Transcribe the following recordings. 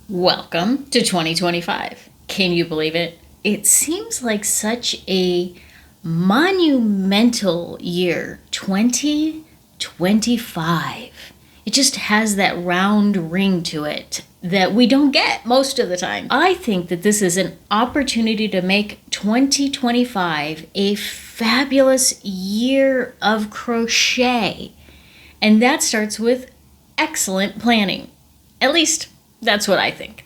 Welcome to 2025. Can you believe it? It seems like such a monumental year, 2025. It just has that round ring to it that we don't get most of the time. I think that this is an opportunity to make 2025 a fabulous year of crochet. And that starts with excellent planning. At least, that's what I think.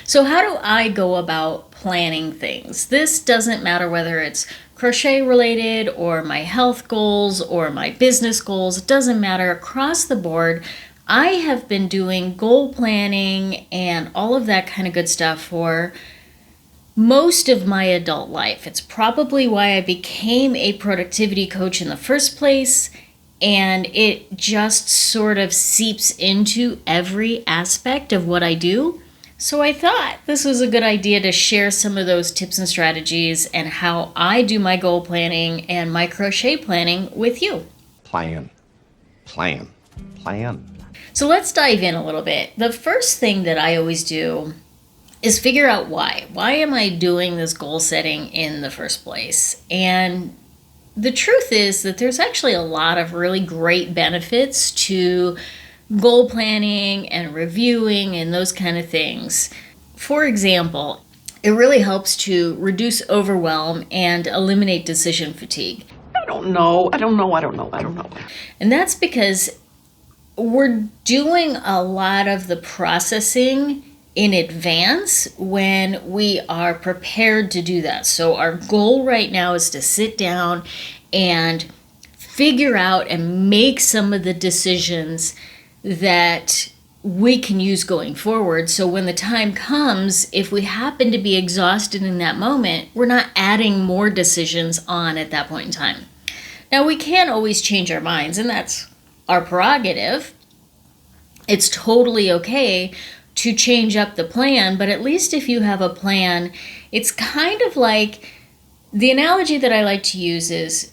So how do I go about planning things? This doesn't matter whether it's crochet related or my health goals or my business goals. It doesn't matter. Across the board, I have been doing goal planning and all of that kind of good stuff for most of my adult life. It's probably why I became a productivity coach in the first place, and it just sort of seeps into every aspect of what I do. So I thought this was a good idea to share some of those tips and strategies and how I do my goal planning and my crochet planning with you. Plan. So let's dive in a little bit. The first thing that I always do is figure out why. Why am I doing this goal setting in the first place? And the truth is that there's actually a lot of really great benefits to goal planning and reviewing and those kind of things. For example, it really helps to reduce overwhelm and eliminate decision fatigue. I don't know. And that's because we're doing a lot of the processing in advance when we are prepared to do that. So our goal right now is to sit down and figure out and make some of the decisions that we can use going forward. So when the time comes, if we happen to be exhausted in that moment, we're not adding more decisions on at that point in time. Now, we can't always change our minds, and that's our prerogative. It's totally okay to change up the plan, but at least if you have a plan, it's kind of like the analogy that I like to use is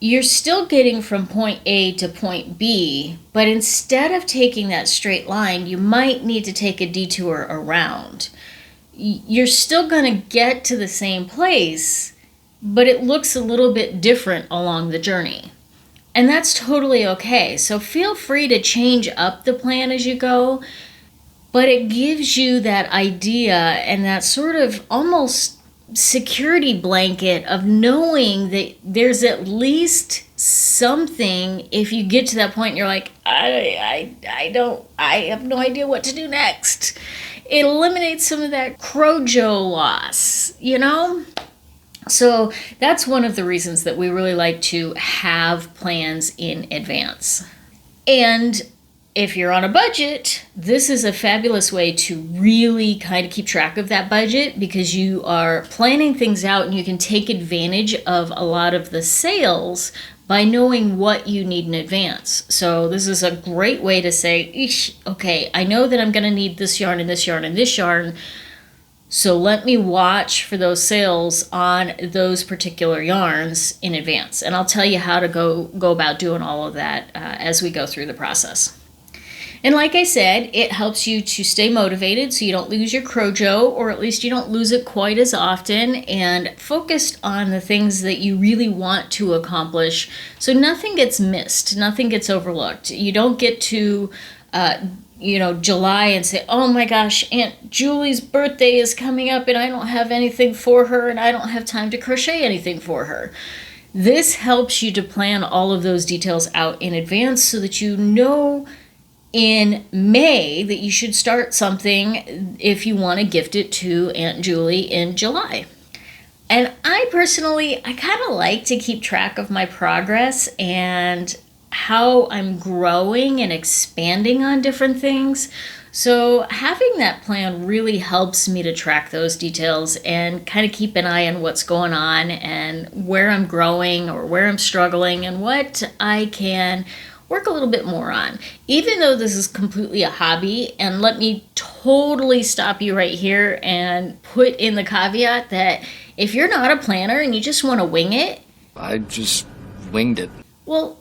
you're still getting from point A to point B, but instead of taking that straight line, you might need to take a detour around. You're still going to get to the same place, but it looks a little bit different along the journey. And that's totally okay. So feel free to change up the plan as you go, but it gives you that idea and that sort of almost security blanket of knowing that there's at least something if you get to that point and you're like, I have no idea what to do next. It eliminates some of that crojo loss, So that's one of the reasons that we really like to have plans in advance. And if you're on a budget, this is a fabulous way to really kind of keep track of that budget because you are planning things out and you can take advantage of a lot of the sales by knowing what you need in advance. So this is a great way to say, okay, I know that I'm going to need this yarn and this yarn and this yarn. So let me watch for those sales on those particular yarns in advance. And I'll tell you how to go about doing all of that as we go through the process. And like I said, it helps you to stay motivated so you don't lose your crojo, or at least you don't lose it quite as often, and focused on the things that you really want to accomplish so nothing gets missed, nothing gets overlooked. You don't get to July and say, oh my gosh, Aunt Julie's birthday is coming up and I don't have anything for her and I don't have time to crochet anything for her. This helps you to plan all of those details out in advance so that you know in May that you should start something if you want to gift it to Aunt Julie in July. And I kind of like to keep track of my progress and how I'm growing and expanding on different things. So having that plan really helps me to track those details and kind of keep an eye on what's going on and where I'm growing or where I'm struggling and what I can work a little bit more on. Even though this is completely a hobby, and let me totally stop you right here and put in the caveat that if you're not a planner and you just want to wing it, I just winged it. well,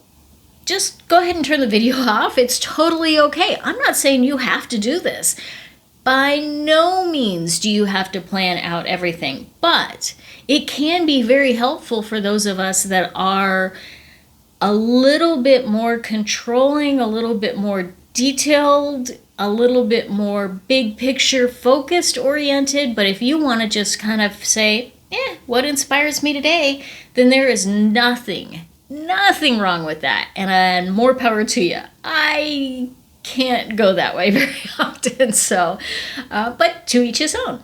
just go ahead and turn the video off. It's totally okay. I'm not saying you have to do this. By no means do you have to plan out everything, but it can be very helpful for those of us that are a little bit more controlling, a little bit more detailed, a little bit more big picture focused oriented. But if you want to just kind of say, what inspires me today, then there is nothing wrong with that. And more power to you. I can't go that way very often, so, but to each his own.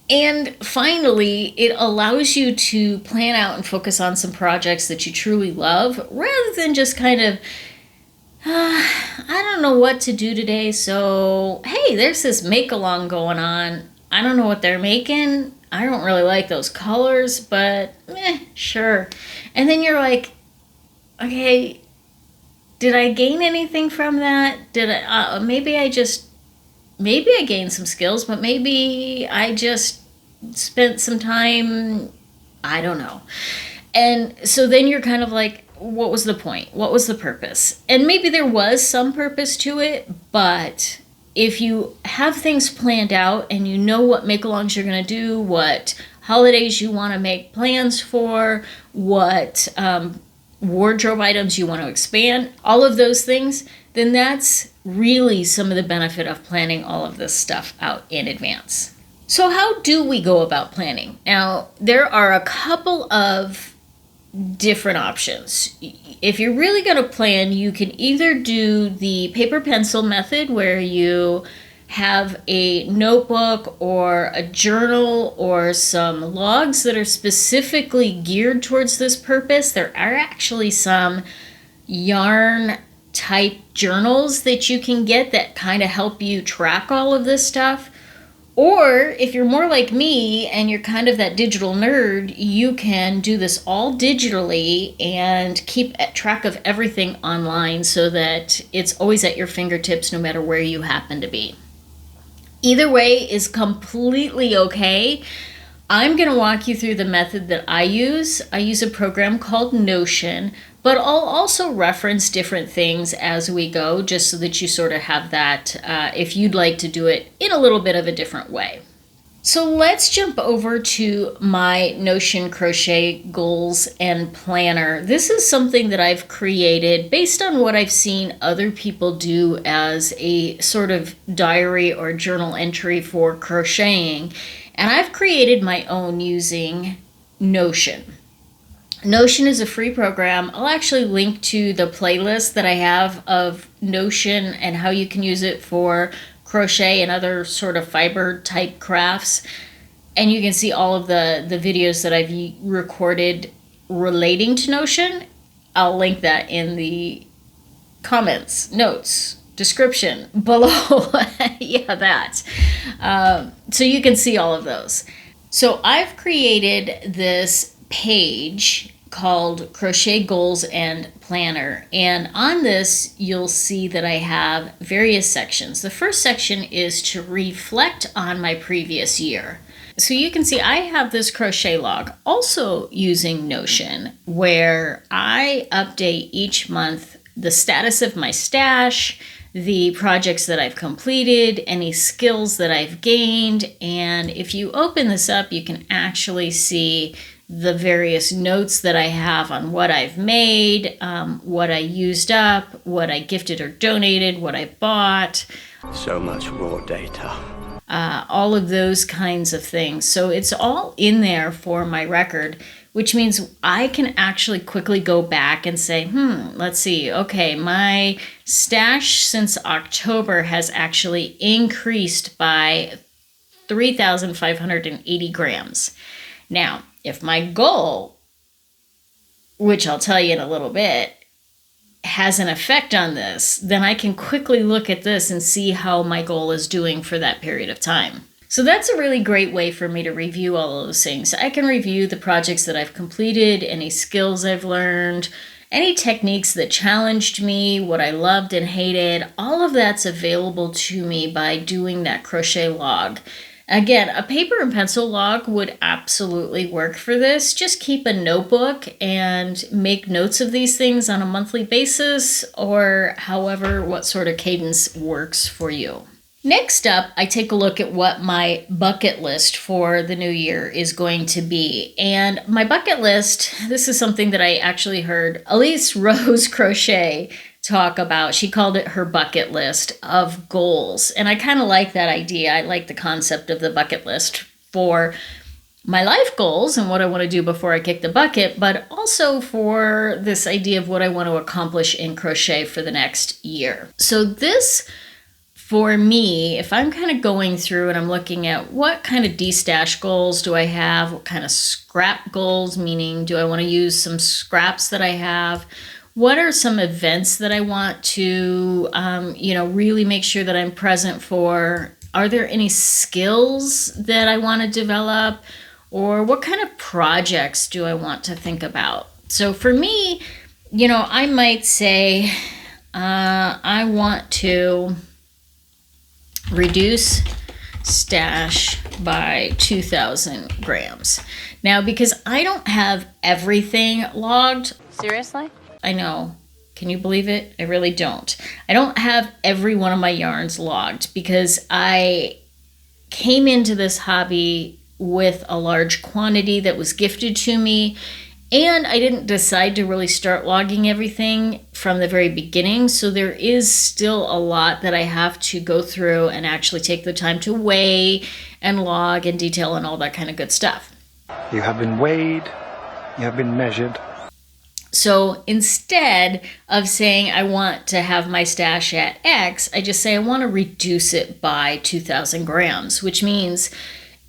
And finally, it allows you to plan out and focus on some projects that you truly love, rather than just kind of, I don't know what to do today, so hey, there's this make-along going on. I don't know what they're making. I don't really like those colors, but sure. And then you're like, okay, did I gain anything from that? Maybe I gained some skills, but maybe I just spent some time, I don't know. And so then you're kind of like, what was the point? What was the purpose? And maybe there was some purpose to it, but if you have things planned out and you know what make-alongs you're going to do, what holidays you want to make plans for, what wardrobe items you want to expand, all of those things, then that's really some of the benefit of planning all of this stuff out in advance. So how do we go about planning? Now, there are a couple of different options. If you're really going to plan, you can either do the paper pencil method, where you have a notebook or a journal or some logs that are specifically geared towards this purpose. There are actually some yarn type journals that you can get that kind of help you track all of this stuff. Or if you're more like me and you're kind of that digital nerd, you can do this all digitally and keep track of everything online so that it's always at your fingertips no matter where you happen to be. Either way is completely okay. I'm going to walk you through the method that I use. I use a program called Notion, but I'll also reference different things as we go, just so that you sort of have that if you'd like to do it in a little bit of a different way. So let's jump over to my Notion crochet goals and planner. This is something that I've created based on what I've seen other people do as a sort of diary or journal entry for crocheting. And I've created my own using Notion. Notion is a free program. I'll actually link to the playlist that I have of Notion and how you can use it for crochet and other sort of fiber type crafts. And you can see all of the videos that I've recorded relating to Notion. I'll link that in the comments, notes, description below. Yeah, that. So you can see all of those. So I've created this page called Crochet Goals and Planner, and on this you'll see that I have various sections. The first section is to reflect on my previous year. So you can see I have this crochet log also using Notion, where I update each month the status of my stash, the projects that I've completed, any skills that I've gained. And if you open this up, you can actually see the various notes that I have on what I've made, what I used up, what I gifted or donated, what I bought. So much raw data. All of those kinds of things. So it's all in there for my record, which means I can actually quickly go back and say, let's see, okay, my stash since October has actually increased by 3,580 grams. Now, if my goal, which I'll tell you in a little bit, has an effect on this, then I can quickly look at this and see how my goal is doing for that period of time. So that's a really great way for me to review all of those things. I can review the projects that I've completed, any skills I've learned, any techniques that challenged me, what I loved and hated. All of that's available to me by doing that crochet log. Again, a paper and pencil log would absolutely work for this. Just keep a notebook and make notes of these things on a monthly basis, or however, what sort of cadence works for you. Next up, I take a look at what my bucket list for the new year is going to be. And my bucket list, this is something that I actually heard Elise Rose Crochet talk about. She called it her bucket list of goals. And I kind of like that idea. I like the concept of the bucket list for my life goals and what I want to do before I kick the bucket, but also for this idea of what I want to accomplish in crochet for the next year. So this, for me, if I'm kind of going through and I'm looking at what kind of de-stash goals do I have, what kind of scrap goals, meaning do I want to use some scraps that I have, what are some events that I want to, really make sure that I'm present for? Are there any skills that I want to develop? Or what kind of projects do I want to think about? So for me, I might say I want to reduce stash by 2,000 grams. Now, because I don't have everything logged. Seriously? I know. Can you believe it? I really don't. I don't have every one of my yarns logged because I came into this hobby with a large quantity that was gifted to me, and I didn't decide to really start logging everything from the very beginning. So there is still a lot that I have to go through and actually take the time to weigh and log and detail and all that kind of good stuff. You have been weighed, you have been measured. So instead of saying I want to have my stash at X, I just say I want to reduce it by 2,000 grams, which means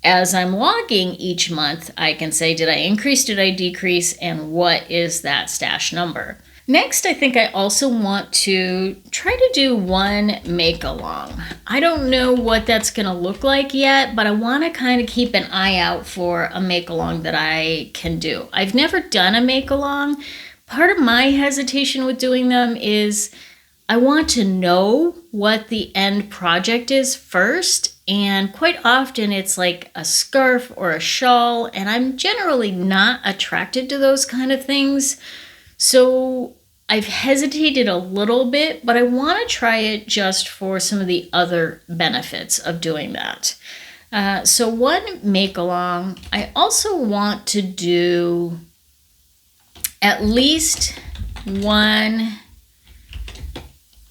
as I'm logging each month, I can say, did I increase, did I decrease, and what is that stash number? Next, I think I also want to try to do one make-along. I don't know what that's going to look like yet, but I want to kind of keep an eye out for a make-along that I can do. I've never done a make-along. Part of my hesitation with doing them is I want to know what the end project is first, and quite often it's like a scarf or a shawl, and I'm generally not attracted to those kind of things. So I've hesitated a little bit, but I want to try it just for some of the other benefits of doing that. So one make-along, I also want to do at least one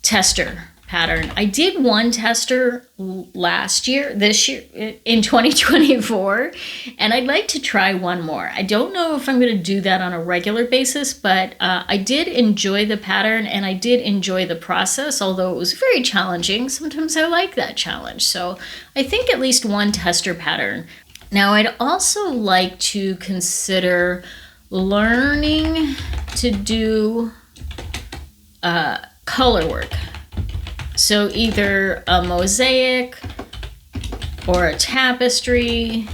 tester pattern. I did one tester this year in 2024, and I'd like to try one more. I don't know if I'm going to do that on a regular basis, but I did enjoy the pattern and I did enjoy the process, although it was very challenging. Sometimes I like that challenge. So I think at least one tester pattern. Now, I'd also like to consider learning to do color work. So either a mosaic or a tapestry,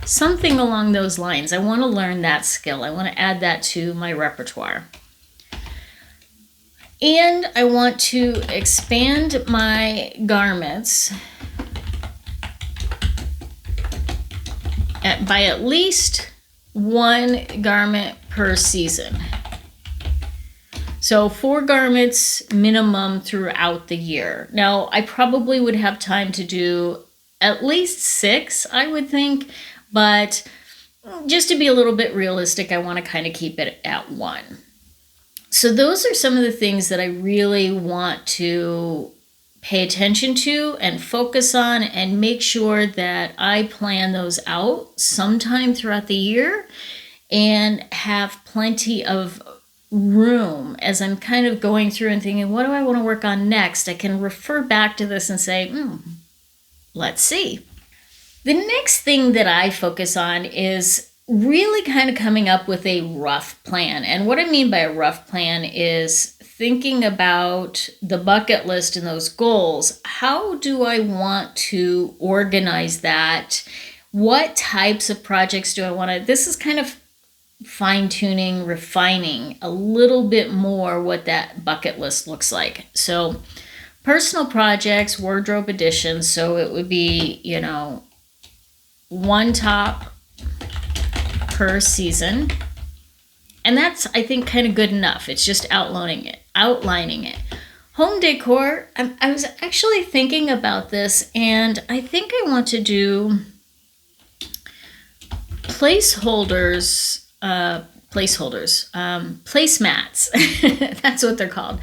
something along those lines. I want to learn that skill. I want to add that to my repertoire. And I want to expand my garments by at least one garment per season. So 4 garments minimum throughout the year. Now, I probably would have time to do at least 6, I would think, but just to be a little bit realistic, I want to kind of keep it at 1. So those are some of the things that I really want to pay attention to and focus on and make sure that I plan those out sometime throughout the year and have plenty of room as I'm kind of going through and thinking, what do I want to work on next? I can refer back to this and say, let's see. The next thing that I focus on is really kind of coming up with a rough plan. And what I mean by a rough plan is thinking about the bucket list and those goals. How do I want to organize that? What types of projects do I want to? This is kind of fine-tuning, refining a little bit more what that bucket list looks like. So personal projects, wardrobe additions. So it would be, one top per season. And that's, I think, kind of good enough. It's just outlining it. Home decor, I was actually thinking about this, and I think I want to do placemats. That's what they're called.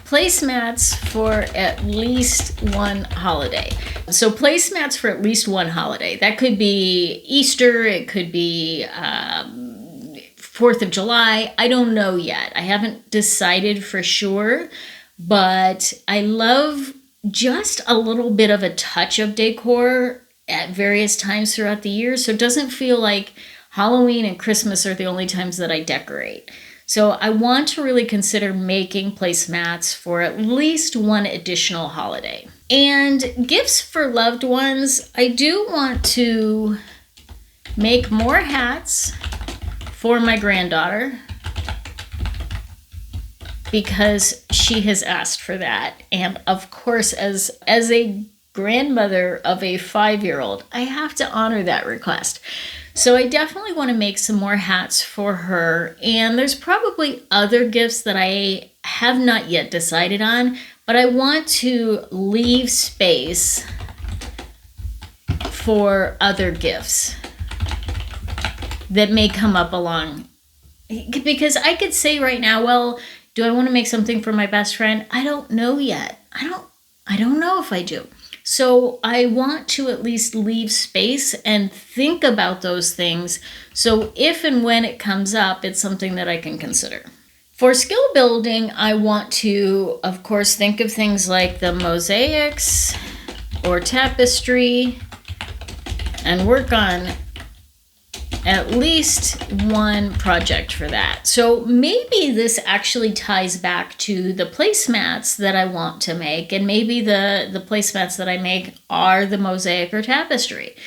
Placemats for at least one holiday. So placemats for at least one holiday. That could be Easter, it could be 4th of July. I don't know yet. I haven't decided for sure, but I love just a little bit of a touch of decor at various times throughout the year. So it doesn't feel like Halloween and Christmas are the only times that I decorate. So I want to really consider making placemats for at least one additional holiday. And gifts for loved ones, I do want to make more hats for my granddaughter because she has asked for that. And of course, as a grandmother of a 5-year-old, I have to honor that request. So I definitely want to make some more hats for her. And there's probably other gifts that I have not yet decided on, but I want to leave space for other gifts that may come up along. Because I could say right now, well, do I want to make something for my best friend? I don't know yet. I don't know if I do. So I want to at least leave space and think about those things. So if and when it comes up, it's something that I can consider. For skill building, I want to, of course, think of things like the mosaics or tapestry and work on at least one project for that. So maybe this actually ties back to the placemats that I want to make, and maybe the placemats that I make are the mosaic or tapestry.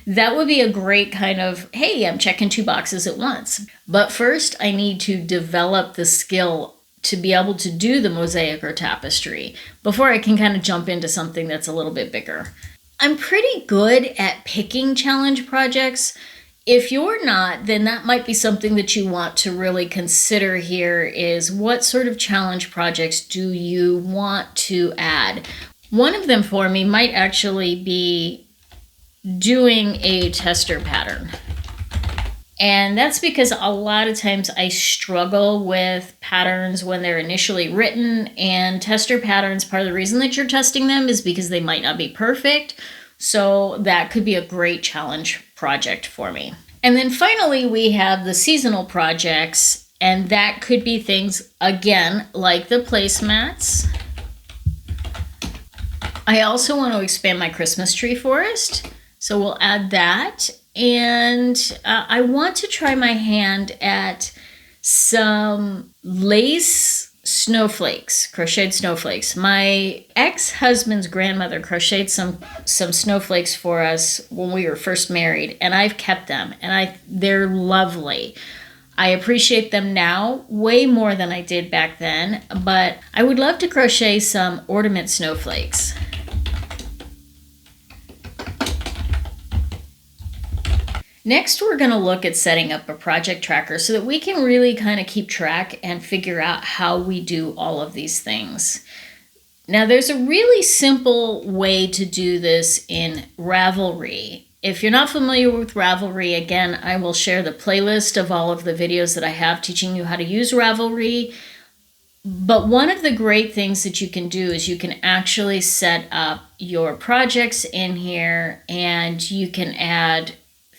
That would be a great kind of, hey, I'm checking 2 boxes at once. But first, I need to develop the skill to be able to do the mosaic or tapestry before I can kind of jump into something that's a little bit bigger. I'm pretty good at picking challenge projects. If you're not, then that might be something that you want to really consider here is what sort of challenge projects do you want to add? One of them for me might actually be doing a tester pattern. And that's because a lot of times I struggle with patterns when they're initially written, and tester patterns, part of the reason that you're testing them is because they might not be perfect. So that could be a great challenge project for me. And then finally, we have the seasonal projects, and that could be things, again, like the placemats. I also want to expand my Christmas tree forest, so we'll add that. And I want to try my hand at some lace snowflakes, crocheted snowflakes. My ex-husband's grandmother crocheted some snowflakes for us when we were first married, and I've kept them, and they're lovely. I appreciate them now way more than I did back then, but I would love to crochet some ornament snowflakes. Next, we're going to look at setting up a project tracker so that we can really kind of keep track and figure out how we do all of these things. Now, there's a really simple way to do this in Ravelry. If you're not familiar with Ravelry, again, I will share the playlist of all of the videos that I have teaching you how to use Ravelry. But one of the great things that you can do is you can actually set up your projects in here, and you can add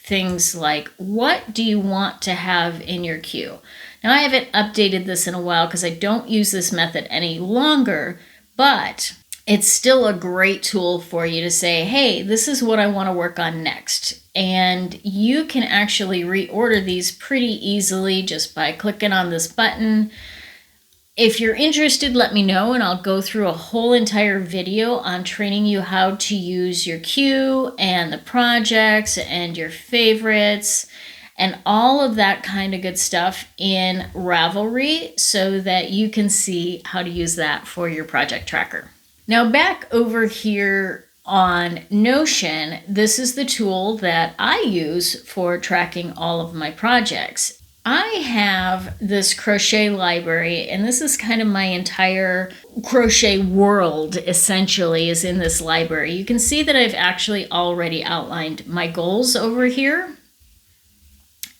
things like, what do you want to have in your queue? Now, I haven't updated this in a while because I don't use this method any longer, but it's still a great tool for you to say, hey, this is what I want to work on next. And you can actually reorder these pretty easily just by clicking on this button. If you're interested, let me know, and I'll go through a whole entire video on training you how to use your queue and the projects and your favorites and all of that kind of good stuff in Ravelry so that you can see how to use that for your project tracker. Now back over here on Notion, this is the tool that I use for tracking all of my projects. I have this crochet library, and this is kind of my entire crochet world, essentially, is in this library. You can see that I've actually already outlined my goals over here.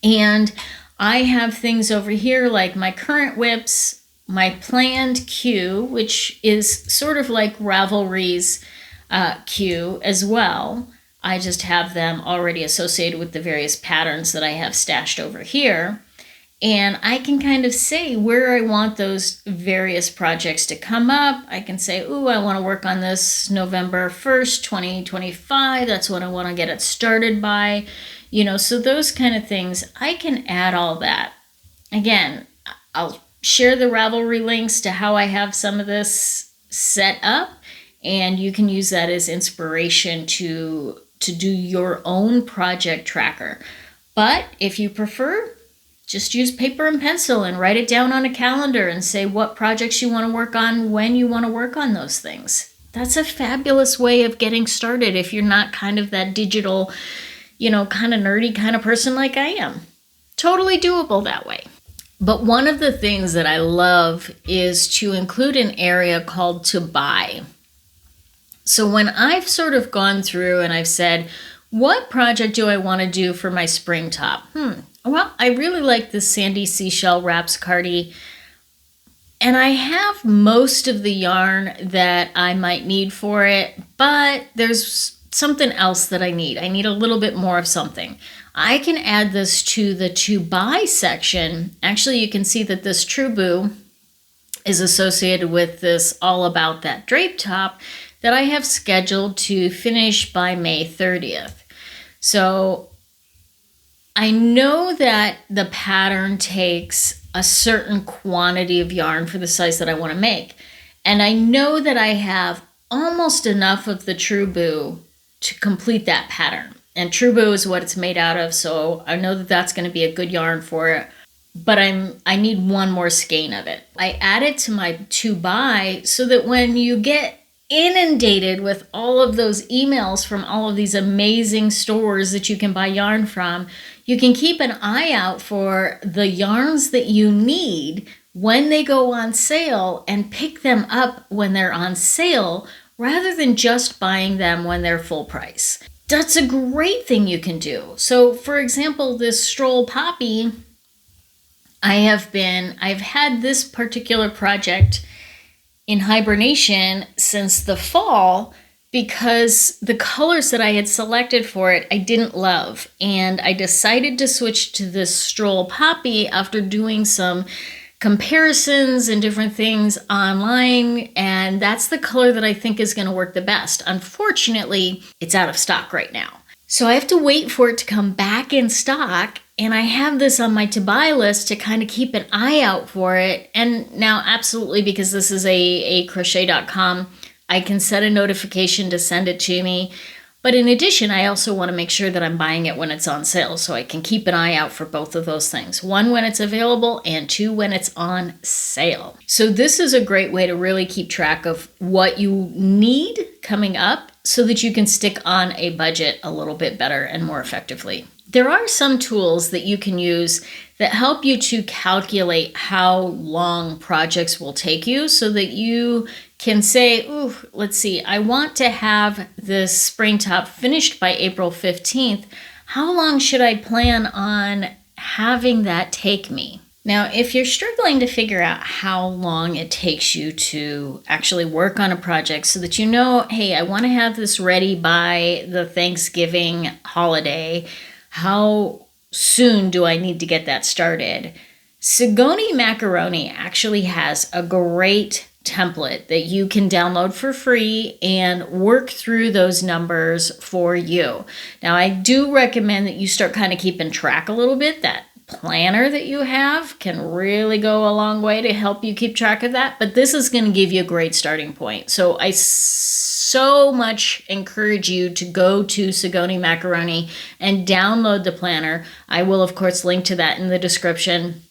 And I have things over here like my current whips, my planned queue, which is sort of like Ravelry's queue as well. I just have them already associated with the various patterns that I have stashed over here. And I can kind of say where I want those various projects to come up. I can say, ooh, I want to work on this November 1st, 2025. That's when I want to get it started by. So those kind of things, I can add all that. Again, I'll share the Ravelry links to how I have some of this set up, and you can use that as inspiration to do your own project tracker. But if you prefer, just use paper and pencil and write it down on a calendar and say what projects you want to work on, when you want to work on those things. That's a fabulous way of getting started if you're not kind of that digital, kind of nerdy kind of person like I am. Totally doable that way. But one of the things that I love is to include an area called to buy. So when I've sort of gone through and I've said, what project do I want to do for my spring top? Well, I really like this Sandy Seashell Wraps Cardi. And I have most of the yarn that I might need for it, but there's something else that I need. I need a little bit more of something. I can add this to the to buy section. Actually, you can see that this True is associated with this All About That drape top that I have scheduled to finish by May 30th. So I know that the pattern takes a certain quantity of yarn for the size that I want to make. And I know that I have almost enough of the True to complete that pattern. And True is what it's made out of, so I know that that's going to be a good yarn for it. But I need one more skein of it. I add it to my to buy so that when you get inundated with all of those emails from all of these amazing stores that you can buy yarn from, you can keep an eye out for the yarns that you need when they go on sale and pick them up when they're on sale rather than just buying them when they're full price. That's a great thing you can do. So for example, this Stroll Poppy, I've had this particular project in hibernation since the fall because the colors that I had selected for it, I didn't love. And I decided to switch to this Stroll Poppy after doing some comparisons and different things online, and that's the color that I think is going to work the best. Unfortunately, it's out of stock right now. So I have to wait for it to come back in stock, and I have this on my to-buy list to kind of keep an eye out for it. And now, absolutely, because this is a crochet.com, I can set a notification to send it to me. But in addition, I also want to make sure that I'm buying it when it's on sale, so I can keep an eye out for both of those things. One, when it's available, and two, when it's on sale. So this is a great way to really keep track of what you need coming up so that you can stick on a budget a little bit better and more effectively. There are some tools that you can use that help you to calculate how long projects will take you so that you can say, ooh, let's see, I want to have this spring top finished by April 15th. How long should I plan on having that take me? Now, if you're struggling to figure out how long it takes you to actually work on a project so that you know, hey, I want to have this ready by the Thanksgiving holiday, how soon do I need to get that started? Sigoni Macaroni actually has a great template that you can download for free and work through those numbers for you. Now, I do recommend that you start kind of keeping track a little bit. That planner that you have can really go a long way to help you keep track of that, but this is going to give you a great starting point. So I so much encourage you to go to Sigoni Macaroni and download the planner. I will, of course, link to that in the description.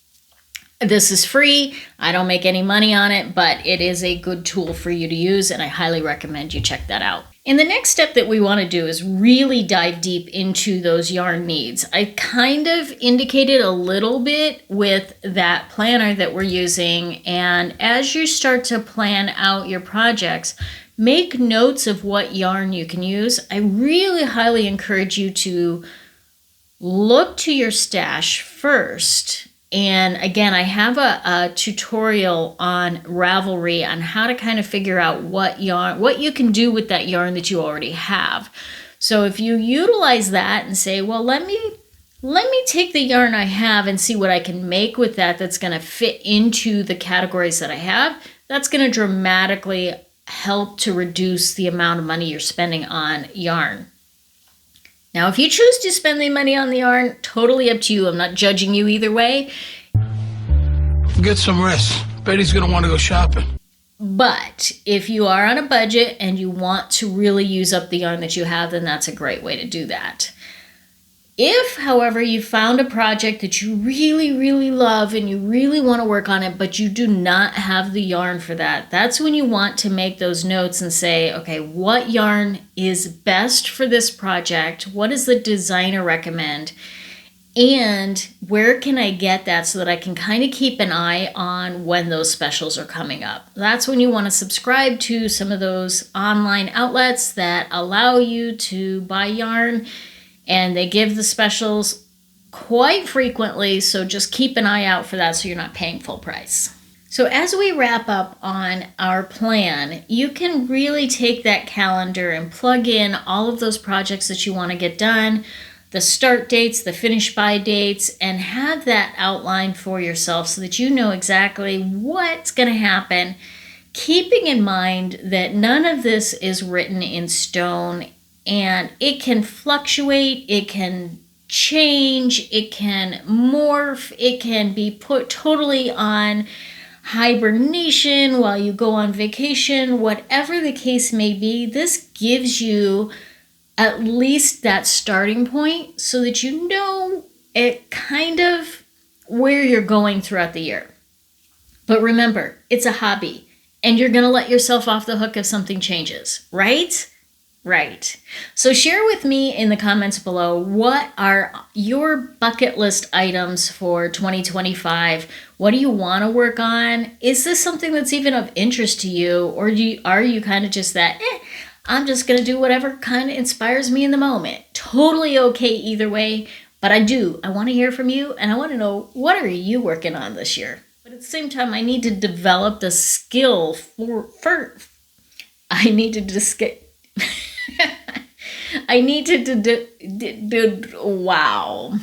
This is free. I don't make any money on it, but it is a good tool for you to use, and I highly recommend you check that out. And the next step that we want to do is really dive deep into those yarn needs. I kind of indicated a little bit with that planner that we're using, and as you start to plan out your projects, make notes of what yarn you can use. I really highly encourage you to look to your stash first. And again, I have a tutorial on Ravelry on how to kind of figure out what you can do with that yarn that you already have. So if you utilize that and say, well, let me take the yarn I have and see what I can make with that that's going to fit into the categories that I have, that's going to dramatically help to reduce the amount of money you're spending on yarn. Now, if you choose to spend the money on the yarn, totally up to you. I'm not judging you either way. Get some rest. Betty's gonna want to go shopping. But if you are on a budget and you want to really use up the yarn that you have, then that's a great way to do that. If, however, you found a project that you really, really love and you really want to work on it, but you do not have the yarn for that, that's when you want to make those notes and say, okay, what yarn is best for this project? What does the designer recommend? And where can I get that so that I can kind of keep an eye on when those specials are coming up? That's when you want to subscribe to some of those online outlets that allow you to buy yarn, and they give the specials quite frequently, so just keep an eye out for that so you're not paying full price. So as we wrap up on our plan, you can really take that calendar and plug in all of those projects that you want to get done, the start dates, the finish by dates, and have that outlined for yourself so that you know exactly what's going to happen, keeping in mind that none of this is written in stone. And it can fluctuate, it can change, it can morph, it can be put totally on hibernation while you go on vacation. Whatever the case may be, this gives you at least that starting point so that you know it kind of where you're going throughout the year. But remember, it's a hobby, and you're going to let yourself off the hook if something changes, right? Right. So share with me in the comments below, what are your bucket list items for 2025? What do you want to work on? Is this something that's even of interest to you? Or are you kind of just that, I'm just going to do whatever kind of inspires me in the moment? Totally okay either way. But I want to hear from you, and I want to know, what are you working on this year? But at the same time, I need to develop the skill wow.